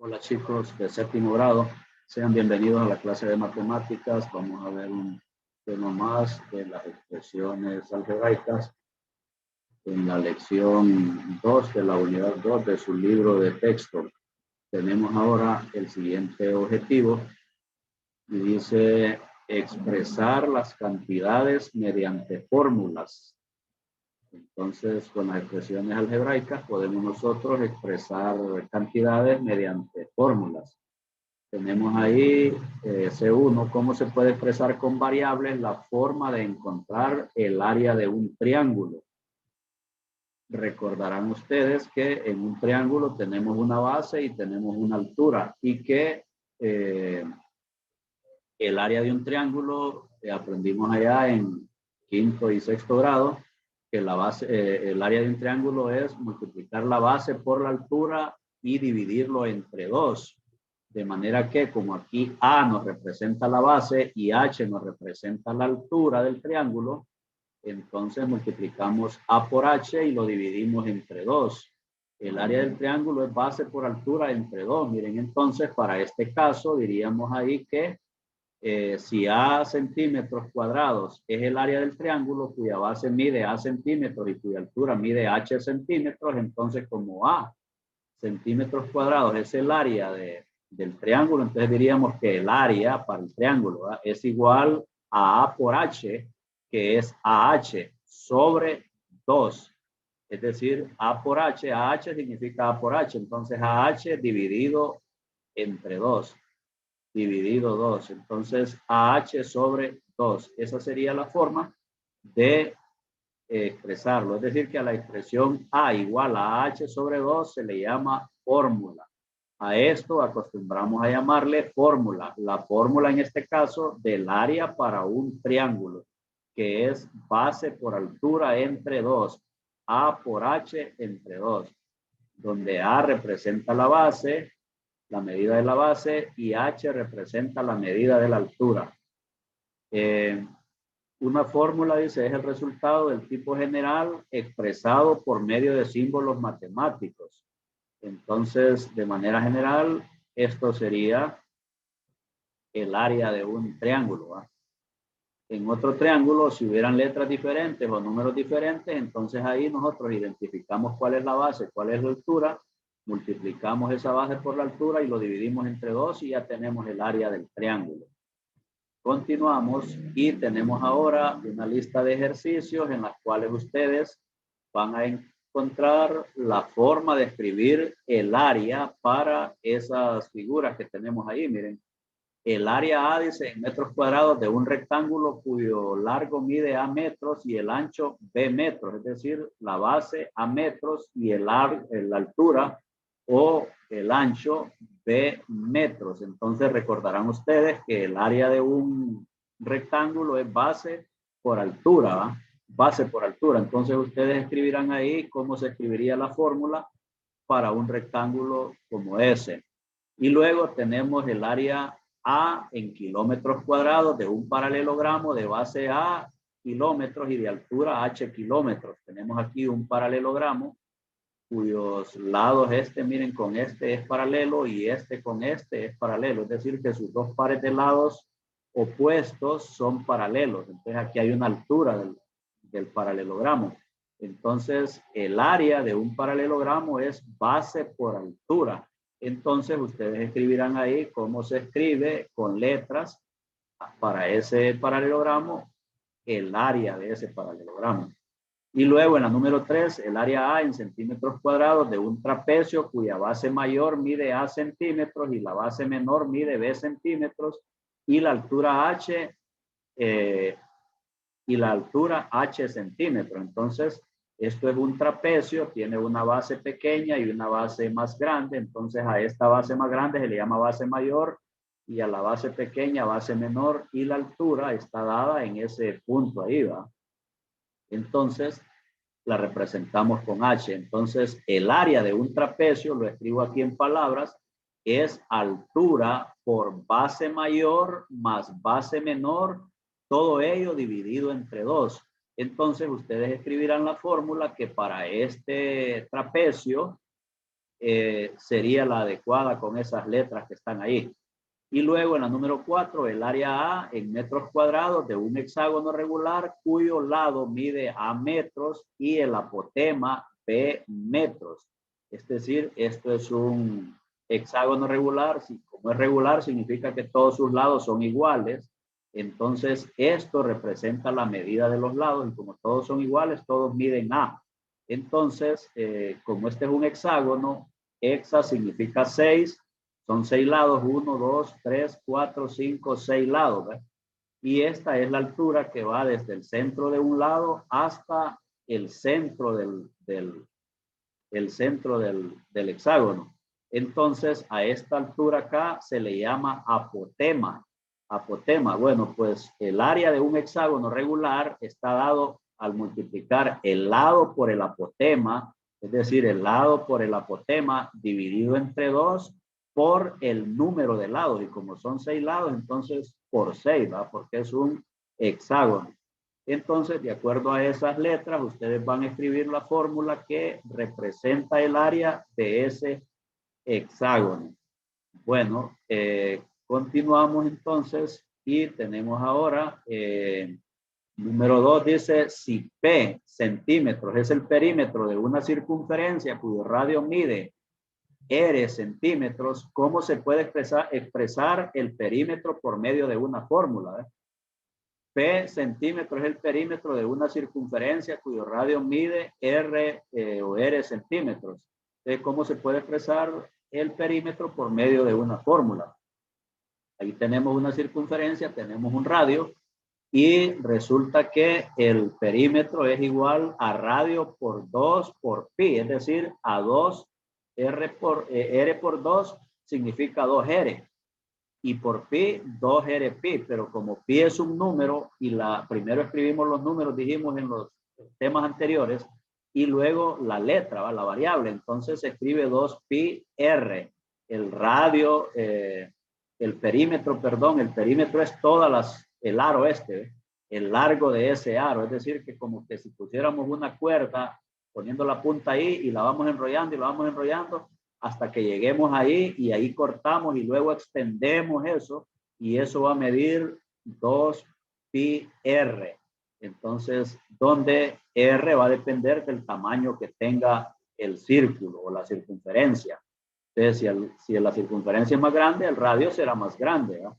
Hola chicos de séptimo grado, sean bienvenidos a la clase de matemáticas. Vamos a ver un tema más de las expresiones algebraicas en la lección 2 de la unidad 2 de su libro de texto. Tenemos ahora el siguiente objetivo y dice expresar las cantidades mediante fórmulas. Entonces, con las expresiones algebraicas podemos nosotros expresar cantidades mediante fórmulas. Tenemos ahí C1, cómo se puede expresar con variables la forma de encontrar el área de un triángulo. Recordarán ustedes que en un triángulo tenemos una base y tenemos una altura y que el área de un triángulo, aprendimos allá en quinto y sexto grado, que la base, el área de un triángulo es multiplicar la base por la altura y dividirlo entre 2. De manera que como aquí A nos representa la base y H nos representa la altura del triángulo, entonces multiplicamos A por H y lo dividimos entre 2. El área del triángulo es base por altura entre 2. Miren, entonces para este caso diríamos ahí que si A centímetros cuadrados es el área del triángulo cuya base mide A centímetros y cuya altura mide H centímetros, entonces como A centímetros cuadrados es el área del triángulo, entonces diríamos que el área para el triángulo, ¿verdad?, es igual a A por H, que es AH sobre 2. Es decir, A por H, AH significa A por H, entonces AH dividido entre 2. Dividido 2. Entonces, AH sobre 2. Esa sería la forma de expresarlo. Es decir, que a la expresión A igual a H sobre 2 se le llama fórmula. A esto acostumbramos a llamarle fórmula. La fórmula en este caso del área para un triángulo, que es base por altura entre 2. A por H entre 2. Donde A representa la base, la medida de la base, y H representa la medida de la altura. Una fórmula, dice, es el resultado del tipo general expresado por medio de símbolos matemáticos. Entonces, de manera general, esto sería el área de un triángulo, ¿va? En otro triángulo, si hubieran letras diferentes o números diferentes, entonces ahí nosotros identificamos cuál es la base, cuál es la altura, multiplicamos esa base por la altura y lo dividimos entre 2 y ya tenemos el área del triángulo. Continuamos y tenemos ahora una lista de ejercicios en las cuales ustedes van a encontrar la forma de escribir el área para esas figuras que tenemos ahí. Miren, el área A dice en metros cuadrados de un rectángulo cuyo largo mide A metros y el ancho B metros, es decir, la base A metros y la altura o el ancho B metros. Entonces recordarán ustedes que el área de un rectángulo es base por altura, ¿va? Base por altura. Entonces ustedes escribirán ahí cómo se escribiría la fórmula para un rectángulo como ese. Y luego tenemos el área A en kilómetros cuadrados de un paralelogramo de base A kilómetros y de altura H kilómetros. Tenemos aquí un paralelogramo cuyos lados miren, con este es paralelo y con este es paralelo. Es decir, que sus dos pares de lados opuestos son paralelos. Entonces aquí hay una altura del paralelogramo. Entonces el área de un paralelogramo es base por altura. Entonces ustedes escribirán ahí cómo se escribe con letras para ese paralelogramo el área de ese paralelogramo. Y luego en la número 3, el área A en centímetros cuadrados de un trapecio cuya base mayor mide A centímetros y la base menor mide B centímetros y la altura H centímetros. Entonces, esto es un trapecio, tiene una base pequeña y una base más grande. Entonces, a esta base más grande se le llama base mayor y a la base pequeña base menor y la altura está dada en ese punto ahí, ¿va? Entonces, la representamos con H. Entonces, el área de un trapecio, lo escribo aquí en palabras, es altura por base mayor más base menor, todo ello dividido entre 2. Entonces, ustedes escribirán la fórmula que para este trapecio, sería la adecuada con esas letras que están ahí. Y luego en la número 4, el área A en metros cuadrados de un hexágono regular cuyo lado mide A metros y el apotema B metros. Es decir, esto es un hexágono regular. Como es regular, significa que todos sus lados son iguales. Entonces, esto representa la medida de los lados y como todos son iguales, todos miden A. Entonces, como este es un hexágono, hexa significa 6. Son 6 lados, 1, 2, 3, 4, 5, 6 lados. ¿Ve? Y esta es la altura que va desde el centro de un lado hasta el centro del hexágono. Entonces, a esta altura acá se le llama apotema. Apotema, bueno, pues el área de un hexágono regular está dado al multiplicar el lado por el apotema, es decir, el lado por el apotema dividido entre 2 por el número de lados. Y como son 6 lados, entonces por 6, ¿va? Porque es un hexágono. Entonces, de acuerdo a esas letras, ustedes van a escribir la fórmula que representa el área de ese hexágono. Bueno, continuamos entonces y tenemos ahora, número 2 dice, si P centímetros es el perímetro de una circunferencia cuyo radio mide R centímetros, ¿cómo se puede expresar el perímetro por medio de una fórmula? P centímetros es el perímetro de una circunferencia cuyo radio mide R o R centímetros. ¿Cómo se puede expresar el perímetro por medio de una fórmula? Ahí tenemos una circunferencia, tenemos un radio y resulta que el perímetro es igual a radio por 2 por pi, es decir, a 2 R por 2 significa 2R. Y por pi, 2R pi, pero como pi es un número y primero escribimos los números, dijimos en los temas anteriores, y luego la letra, ¿va? La variable, entonces se escribe 2pi R. El radio, el perímetro es el aro el largo de ese aro, es decir, que como que si pusiéramos una cuerda, poniendo la punta ahí y la vamos enrollando y la vamos enrollando, hasta que lleguemos ahí y ahí cortamos y luego extendemos eso y eso va a medir 2pi R. Entonces, donde R va a depender del tamaño que tenga el círculo o la circunferencia. Entonces, si la circunferencia es más grande, el radio será más grande, ¿no?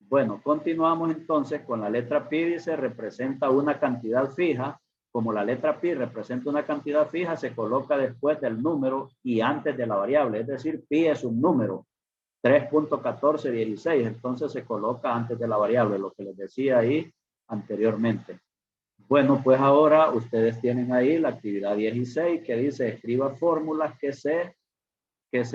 Bueno, continuamos entonces con la letra pi, dice, representa una cantidad fija. Como la letra pi representa una cantidad fija, se coloca después del número y antes de la variable. Es decir, pi es un número, 3.1416. Entonces se coloca antes de la variable, lo que les decía ahí anteriormente. Bueno, pues ahora ustedes tienen ahí la actividad 16 que dice, escriba fórmulas que se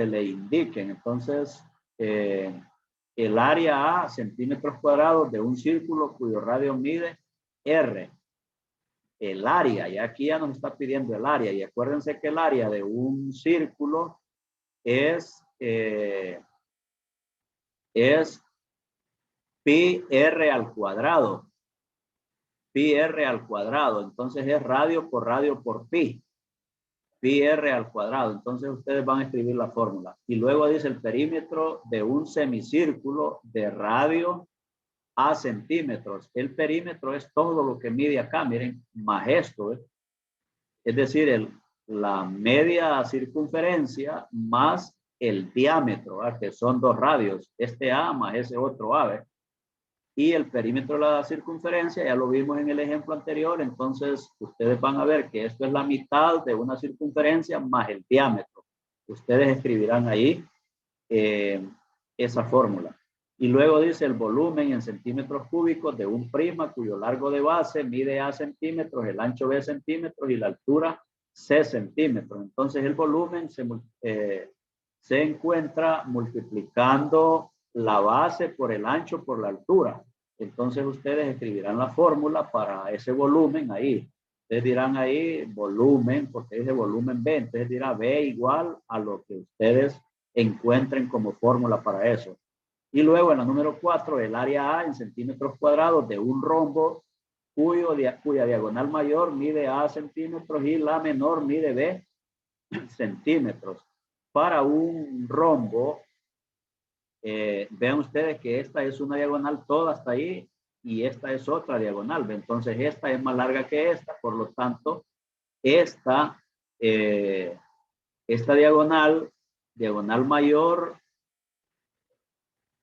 le indiquen. Entonces, el área A, centímetros cuadrados de un círculo cuyo radio mide R. El área, y aquí ya nos está pidiendo el área, y acuérdense que el área de un círculo es pi r al cuadrado. Pi r al cuadrado, entonces es radio por pi. Pi r al cuadrado, entonces ustedes van a escribir la fórmula. Y luego dice el perímetro de un semicírculo de radio a centímetros. El perímetro es todo lo que mide acá, miren, más esto, es decir, la media circunferencia más el diámetro, que son 2 radios, este A más ese otro A, ¿ve? Y el perímetro de la circunferencia, ya lo vimos en el ejemplo anterior, entonces ustedes van a ver que esto es la mitad de una circunferencia más el diámetro. Ustedes escribirán ahí esa fórmula. Y luego dice el volumen en centímetros cúbicos de un prisma cuyo largo de base mide A centímetros, el ancho B centímetros y la altura C centímetros. Entonces el volumen se encuentra multiplicando la base por el ancho por la altura. Entonces ustedes escribirán la fórmula para ese volumen ahí. Ustedes dirán ahí volumen, porque dice volumen B, entonces dirá B igual a lo que ustedes encuentren como fórmula para eso. Y luego en la número 4, el área A en centímetros cuadrados de un rombo cuya diagonal mayor mide A centímetros y la menor mide B centímetros. para un rombo, vean ustedes que esta es una diagonal toda hasta ahí y esta es otra diagonal. Entonces esta es más larga que esta, por lo tanto, esta diagonal mayor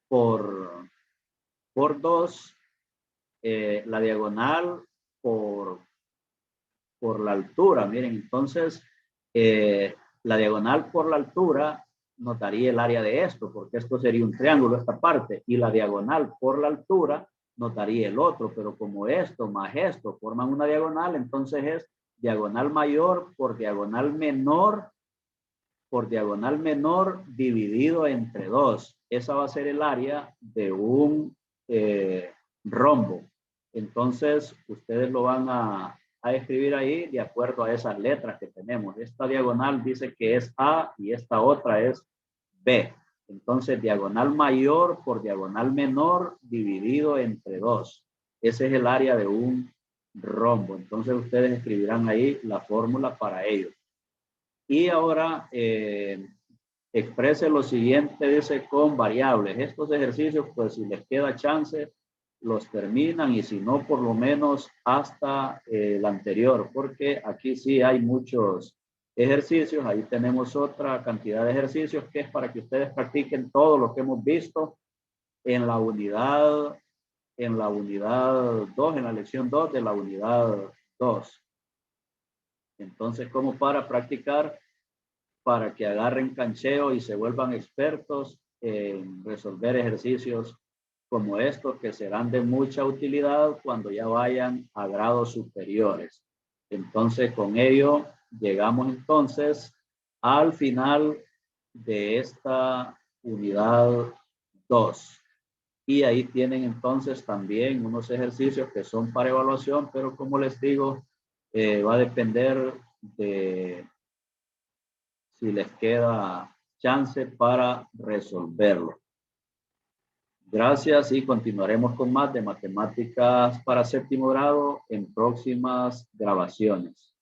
por 2, la diagonal por la altura. Miren, entonces, la diagonal por la altura nos daría el área de esto, porque esto sería un triángulo, esta parte, y la diagonal por la altura nos daría el otro, pero como esto más esto forman una diagonal, entonces es diagonal mayor por diagonal menor dividido entre 2. Esa va a ser el área de un rombo. Entonces, ustedes lo van a escribir ahí de acuerdo a esas letras que tenemos. Esta diagonal dice que es A y esta otra es B. Entonces, diagonal mayor por diagonal menor dividido entre 2. Ese es el área de un rombo. Entonces, ustedes escribirán ahí la fórmula para ello. Y ahora exprese lo siguiente, dice, con variables. Estos ejercicios, pues si les queda chance, los terminan, y si no, por lo menos hasta el anterior, porque aquí sí hay muchos ejercicios. Ahí tenemos otra cantidad de ejercicios que es para que ustedes practiquen todo lo que hemos visto en la unidad 2, en la lección 2 de la unidad 2. Entonces, como para practicar, para que agarren cancheo y se vuelvan expertos en resolver ejercicios como estos, que serán de mucha utilidad cuando ya vayan a grados superiores. Entonces, con ello llegamos entonces al final de esta unidad 2. Y ahí tienen entonces también unos ejercicios que son para evaluación, pero como les digo, va a depender de si les queda chance para resolverlo. Gracias, y continuaremos con más de matemáticas para séptimo grado en próximas grabaciones.